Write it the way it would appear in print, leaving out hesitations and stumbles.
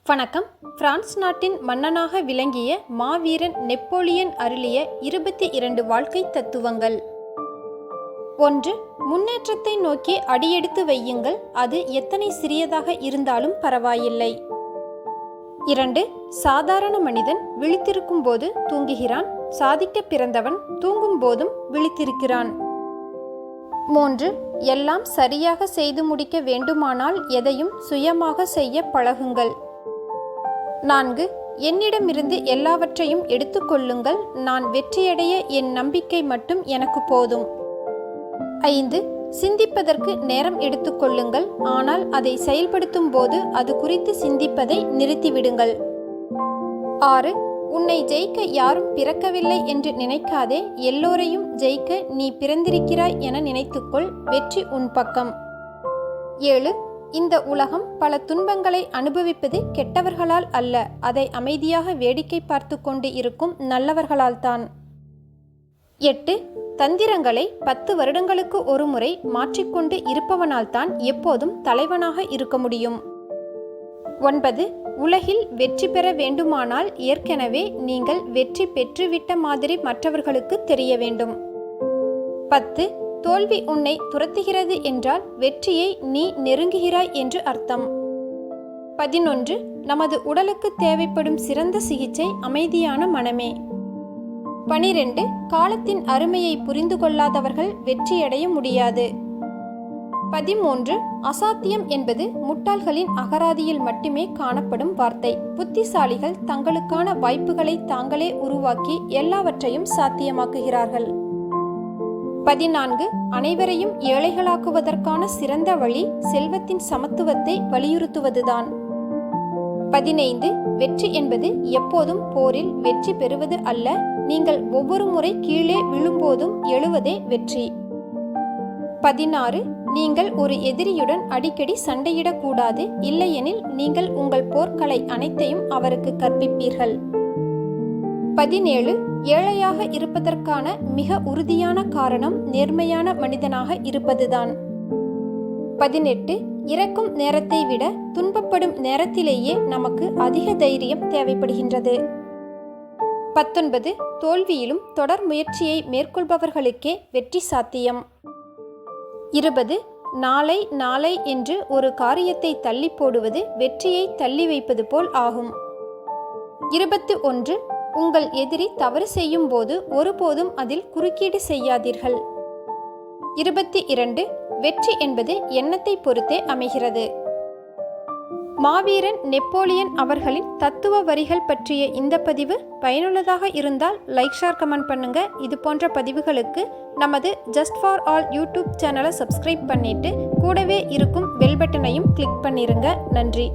வணக்கம். பிரான்ஸ் நாட்டின் மன்னனாக விளங்கிய மாவீரன் நெப்போலியன் அருளிய 22 வாழ்க்கை தத்துவங்கள். 1. முன்னேற்றத்தை நோக்கி அடியெடுத்து வையுங்கள், அது எத்தனை சிறியதாக இருந்தாலும் பரவாயில்லை. 2. சாதாரண மனிதன் விழித்திருக்கும் போது தூங்குகிறான், சாதிக்க பிறந்தவன் தூங்கும் போதும் விழித்திருக்கிறான். 3. எல்லாம் சரியாக செய்து முடிக்க வேண்டுமானால் எதையும் சுயமாக செய்ய பழகுங்கள். 4. என்னிடமிருந்து எல்லாவற்றையும் எடுத்துக்கொள்ளுங்கள், நான் வெற்றியடைய என் நம்பிக்கை மட்டும் எனக்கு போதும். 5. சிந்திப்பதற்கு நேரம் எடுத்துக்கொள்ளுங்கள், ஆனால் அதை செயல்படுத்தும் போது அது குறித்து சிந்திப்பதை நிறுத்திவிடுங்கள். 6. உன்னை ஜெயிக்க யாரும் பிறக்கவில்லை என்று நினைக்காதே, எல்லோரையும் ஜெயிக்க நீ பிறந்திருக்கிறாய் என நினைத்துக்கொள், வெற்றி உன் பக்கம். 7. இந்த உலகம் பல துன்பங்களை அனுபவிப்பது கெட்டவர்களால் அல்ல, அதை அமைதியாக வேடிக்கை பார்த்து கொண்டு இருக்கும் நல்லவர்களால் தான். 8. தந்திரங்களை 10 வருடங்களுக்கு ஒரு முறை மாற்றிக்கொண்டு இருப்பவனால் தான் எப்போதும் தலைவனாக இருக்க முடியும். 9. உலகில் வெற்றி பெற வேண்டுமானால் ஏற்கனவே நீங்கள் வெற்றி பெற்றுவிட்ட மாதிரி மற்றவர்களுக்கு தெரிய வேண்டும். 10. தோல்வி உன்னை துரத்துகிறது என்றால் வெற்றியை நீ நெருங்குகிறாய் என்று அர்த்தம். 11. நமது உடலுக்கு தேவைப்படும் சிறந்த சிகிச்சை அமைதியான மனமே. 12. காலத்தின் அருமையை புரிந்து கொள்ளாதவர்கள் வெற்றியடைய முடியாது. 13. அசாத்தியம் என்பது முட்டாள்களின் அகராதியில் மட்டுமே காணப்படும் வார்த்தை. புத்திசாலிகள் தங்களுக்கான வாய்ப்புகளை தாங்களே உருவாக்கி எல்லாவற்றையும் சாத்தியமாக்குகிறார்கள். 14. அனைவரையும் ஏழைகளாக்குவதற்கான சிறந்த வழி செல்வத்தின் சமத்துவத்தை வலியுறுத்துவதுதான். 15. வெற்றி என்பது எப்போதும் போரில் வெற்றி பெறுவது அல்ல, நீங்கள் ஒவ்வொரு முறை கீழே விழும்போதும் எழுவதே வெற்றி. 16. நீங்கள் ஒரு எதிரியுடன் அடிக்கடி சண்டையிடக்கூடாது, இல்லையெனில் நீங்கள் உங்கள் போர்க்கலை அனைத்தையும் அவருக்கு கற்பிப்பீர்கள். 17. ஏழையாக இருப்பதற்கான மிக உறுதியான காரணம் நேர்மையான மனிதனாக இருப்பதுதான். 18. இறக்கும் நேரத்தை விட துன்பப்படும் நேரத்திலேயே நமக்கு அதிக தைரியம் தேவைப்படுகின்றது. 19. தோல்வியிலும் தொடர் முயற்சியை மேற்கொள்பவர்களுக்கே வெற்றி சாத்தியம். 20. நாளை நாளை என்று ஒரு காரியத்தை தள்ளி போடுவது வெற்றியை தள்ளி வைப்பது போல் ஆகும். 21. உங்கள் எதிரி தவறு செய்யும் போது ஒருபோதும் அதில் குறுக்கீடு செய்யாதீர்கள். 22. வெற்றி என்பது எண்ணத்தை பொறுத்தே அமைகிறது. மாவீரன் நெப்போலியன் அவர்களின் தத்துவ வரிகள் பற்றிய இந்த பதிவு பயனுள்ளதாக இருந்தால் லைக், ஷேர், கமெண்ட் பண்ணுங்க. இது போன்ற பதிவுகளுக்கு நமது ஜஸ்ட் ஃபார் ஆல் யூடியூப் சேனலை சப்ஸ்கிரைப் பண்ணிட்டு கூடவே இருக்கும் பெல் பட்டனையும் கிளிக் பண்ணிருங்க. நன்றி.